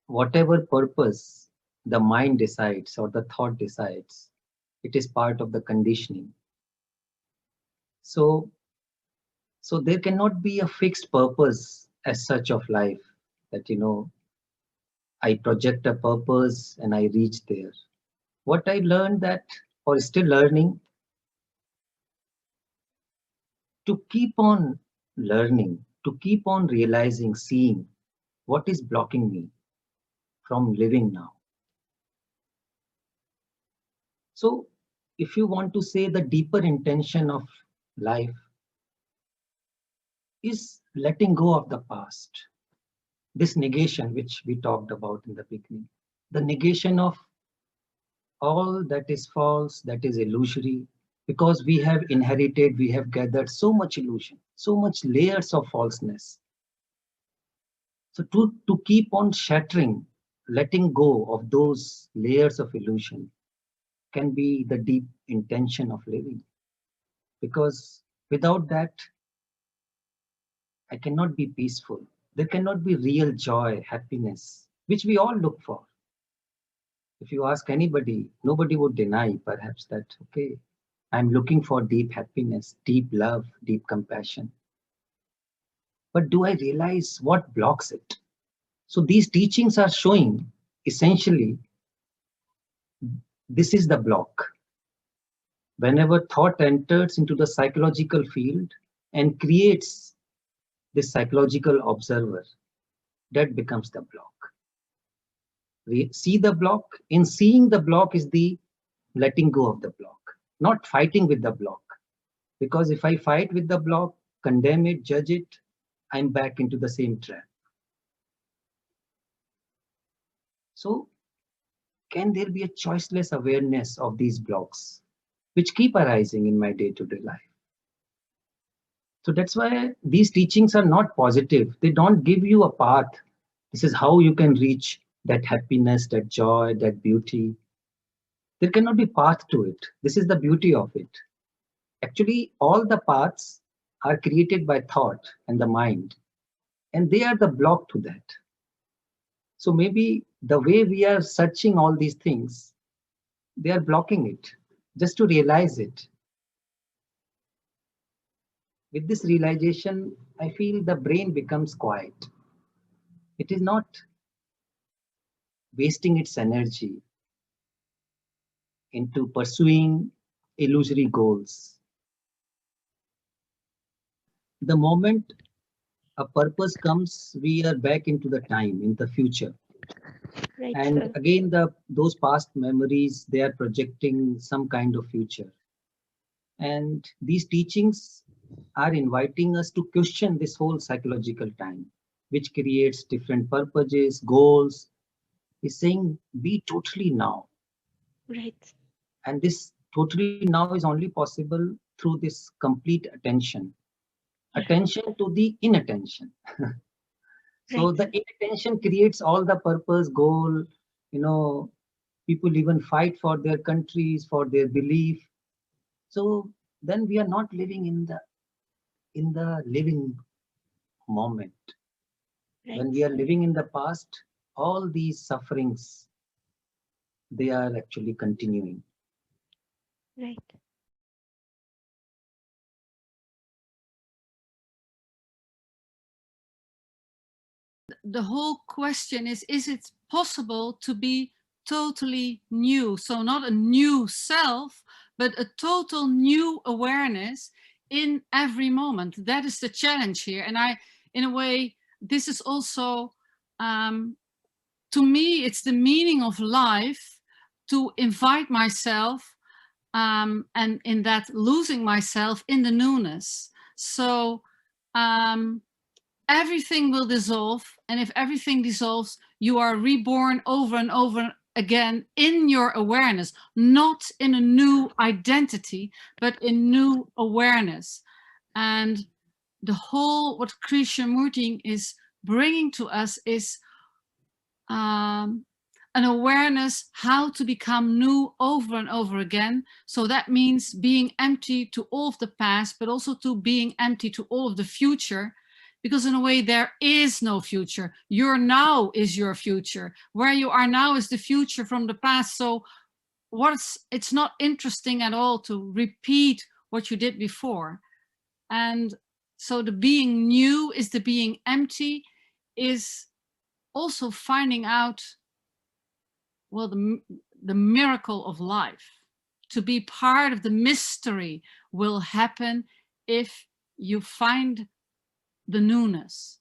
Whatever purpose the mind decides or the thought decides, it is part of the conditioning. So there cannot be a fixed purpose as such of life that, I project a purpose and I reach there. What I learned that, or still learning, to keep on learning, to keep on realizing, seeing what is blocking me from living now. So if you want to say the deeper intention of life is letting go of the past, this negation which we talked about in the beginning, the negation of all that is false, that is illusory, because we have inherited, we have gathered so much illusion, so much layers of falseness. So to keep on shattering, letting go of those layers of illusion can be the deep intention of living. Because without that, I cannot be peaceful. There cannot be real joy, happiness, which we all look for. If you ask anybody, nobody would deny perhaps that, okay, I'm looking for deep happiness, deep love, deep compassion. But do I realize what blocks it? So these teachings are showing essentially this is the block. Whenever thought enters into the psychological field and creates this psychological observer, that becomes the block. We see the block. In seeing the block is the letting go of the block, not fighting with the block. Because if I fight with the block, condemn it, judge it, I'm back into the same trap. So can there be a choiceless awareness of these blocks, which keep arising in my day-to-day life? So that's why these teachings are not positive. They don't give you a path. This is how you can reach that happiness, that joy, that beauty. There cannot be path to it. This is the beauty of it. Actually, all the paths are created by thought and the mind, and they are the block to that. So maybe the way we are searching all these things, they are blocking it. Just to realize it. With this realization, I feel the brain becomes quiet. It is not wasting its energy into pursuing illusory goals. The moment a purpose comes, we are back into the time, in the future. Right, And sir. again, those past memories, they are projecting some kind of future. And these teachings are inviting us to question this whole psychological time, which creates different purposes, goals. Is saying, be totally now. Right. And this totally now is only possible through this complete attention. Yeah. Attention to the inattention. So Right. the inattention creates all the purpose, goal, people even fight for their countries, for their belief. So then we are not living in the living moment. Right. When we are living in the past, all these sufferings, they are actually continuing. Right. The whole question is it possible to be totally new? So not a new self, but a total new awareness in every moment. That is the challenge here. And in a way, this is also, to me, it's the meaning of life to invite myself, and in that losing myself in the newness. So, everything will dissolve, and if everything dissolves, you are reborn over and over again in your awareness, not in a new identity, but in new awareness. And the whole, what Krishnamurti is bringing to us is an awareness how to become new over and over again. So that means being empty to all of the past, but also to being empty to all of the future. Because in a way, there is no future. Your now is your future. Where you are now is the future from the past. So it's not interesting at all to repeat what you did before. And so the being new is the being empty, is also finding out, well, the miracle of life. To be part of the mystery will happen if you find the newness.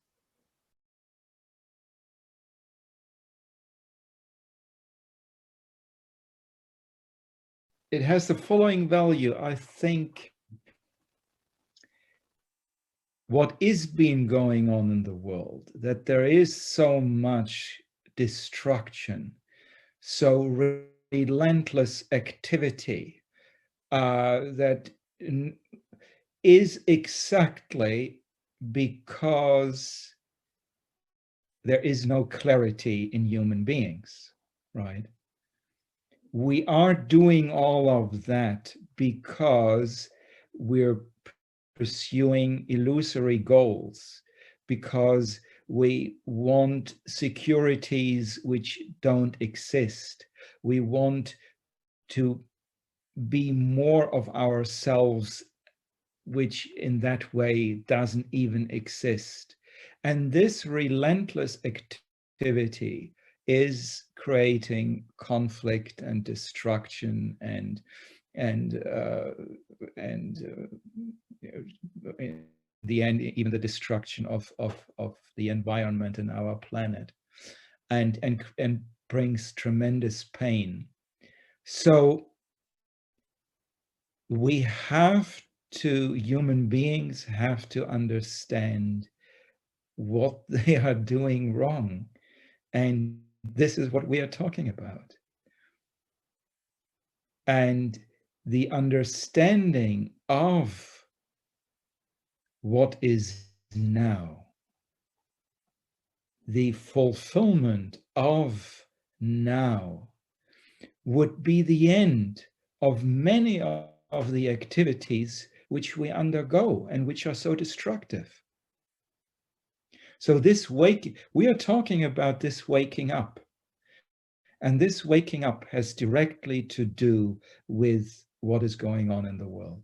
It has the following value. I think what is being going on in the world, that there is so much destruction, so relentless activity, that is exactly because there is no clarity in human beings, right? We are doing all of that because we're pursuing illusory goals, because we want securities which don't exist. We want to be more of ourselves, which in that way doesn't even exist. And this relentless activity is creating conflict and destruction and in the end, even the destruction of the environment and our planet, and brings tremendous pain. So human beings have to understand what they are doing wrong. And this is what we are talking about. And the understanding of what is now, the fulfillment of now, would be the end of many of the activities which we undergo and which are so destructive. So we are talking about this waking up. And this waking up has directly to do with what is going on in the world.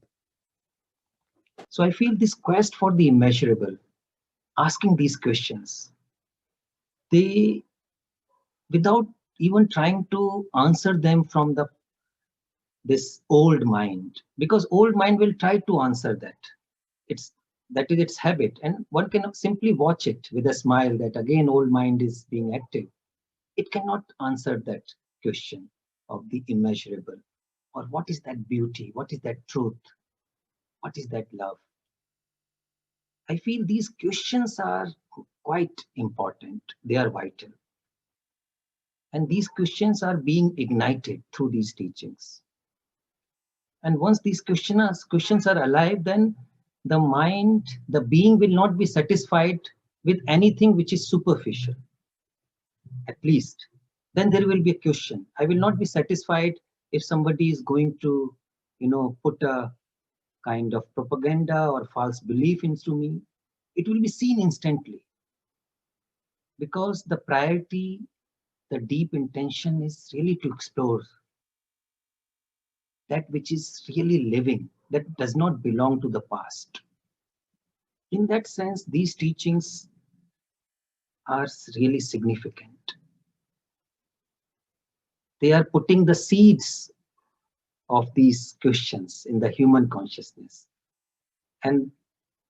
So I feel this quest for the immeasurable, asking these questions, they, without even trying to answer them from this old mind, because old mind will try to answer that. It's That is its habit. And one can simply watch it with a smile that again old mind is being active. It cannot answer that question of the immeasurable, or what is that beauty, what is that truth, what is that love. I feel these questions are quite important. They are vital. And these questions are being ignited through these teachings. And once these questions are alive, then the mind, the being will not be satisfied with anything which is superficial, at least. Then there will be a question. I will not be satisfied if somebody is going to, put a kind of propaganda or false belief into me. It will be seen instantly, because the priority, the deep intention is really to explore that which is really living, that does not belong to the past. In that sense, these teachings are really significant. They are putting the seeds of these questions in the human consciousness. And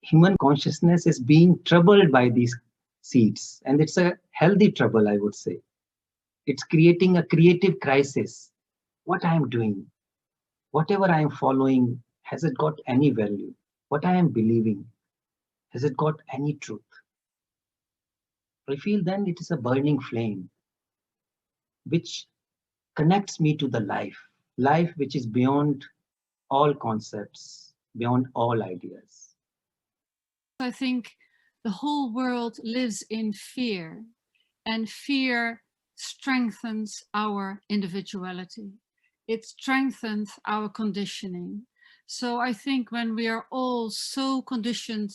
human consciousness is being troubled by these seeds. And it's a healthy trouble, I would say. It's creating a creative crisis. What I am doing, whatever I am following, has it got any value? What I am believing, has it got any truth? I feel then it is a burning flame which connects me to the life which is beyond all concepts, beyond all ideas. I think the whole world lives in fear, and fear strengthens our individuality. It strengthens our conditioning. So I think when we are all so conditioned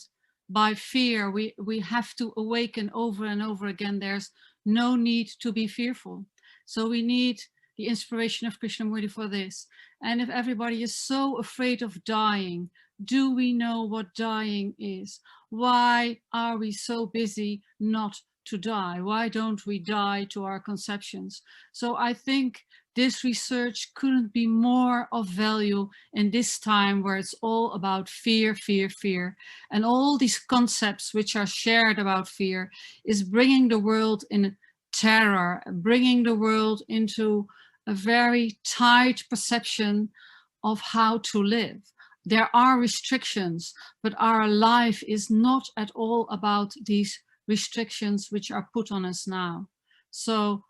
by fear, we have to awaken over and over again. There's no need to be fearful. So we need the inspiration of Krishnamurti for this. And if everybody is so afraid of dying, do we know what dying is? Why are we so busy not to die? Why don't we die to our conceptions? So I think this research couldn't be more of value in this time where it's all about fear, fear, fear. And all these concepts which are shared about fear is bringing the world in terror, bringing the world into a very tight perception of how to live. There are restrictions, but our life is not at all about these restrictions which are put on us now. So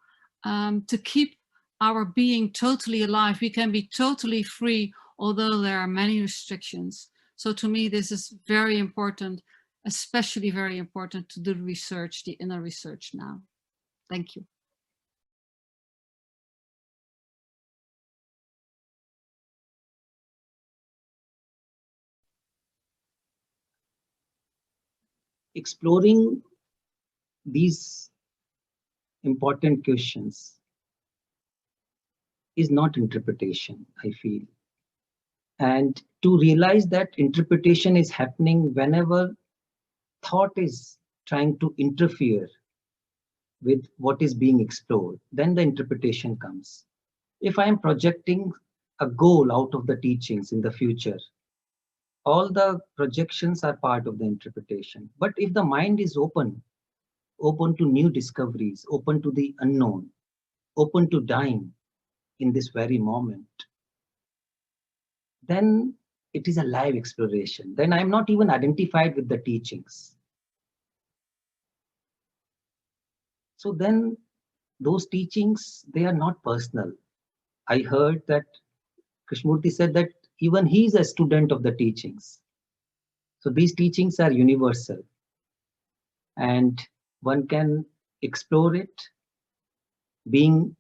to keep our being totally alive, we can be totally free, although there are many restrictions. So to me, this is very important, especially very important to do research, the inner research now. Thank you. Exploring these important questions is not interpretation, I feel. And to realize that interpretation is happening whenever thought is trying to interfere with what is being explored, then the interpretation comes. If I am projecting a goal out of the teachings in the future, all the projections are part of the interpretation. But if the mind is open to new discoveries, open to the unknown, open to dying in this very moment, then it is a live exploration. Then I'm not even identified with the teachings. So then those teachings, they are not personal. I heard that Krishnamurti said that even he is a student of the teachings. So these teachings are universal, and one can explore it, being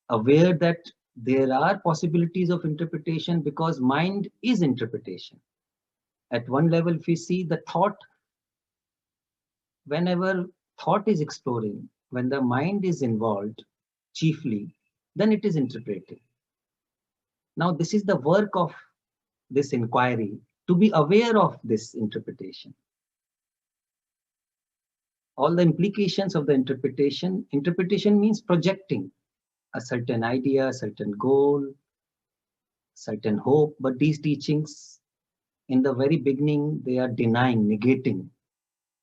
aware that there are possibilities of interpretation, because mind is interpretation. At one level, if we see the thought, whenever thought is exploring, when the mind is involved chiefly, then it is interpreting. Now, this is the work of this inquiry, to be aware of this interpretation. All the implications of the interpretation. Interpretation means projecting a certain idea, a certain goal, certain hope, but these teachings in the very beginning, they are denying, negating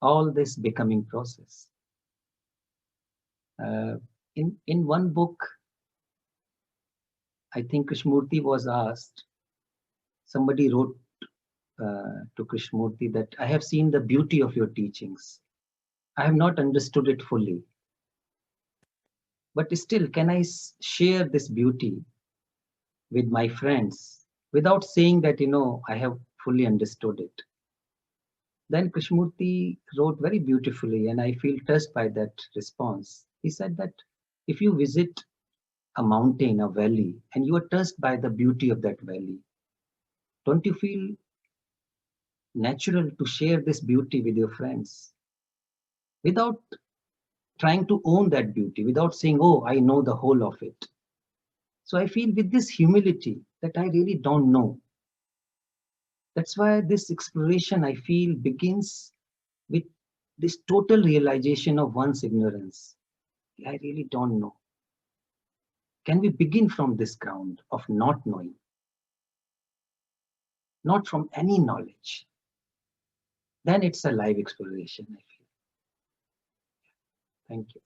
all this becoming process. In one book, I think Krishnamurti was asked, somebody wrote to Krishnamurti that I have seen the beauty of your teachings. I have not understood it fully. But still, can I share this beauty with my friends without saying that, I have fully understood it? Then Krishnamurti wrote very beautifully, and I feel touched by that response. He said that if you visit a mountain, a valley, and you are touched by the beauty of that valley, don't you feel natural to share this beauty with your friends without trying to own that beauty, without saying, oh, I know the whole of it? So I feel with this humility that I really don't know. That's why this exploration, I feel, begins with this total realization of one's ignorance. I really don't know. Can we begin from this ground of not knowing? Not from any knowledge. Then it's a live exploration, I feel. Thank you.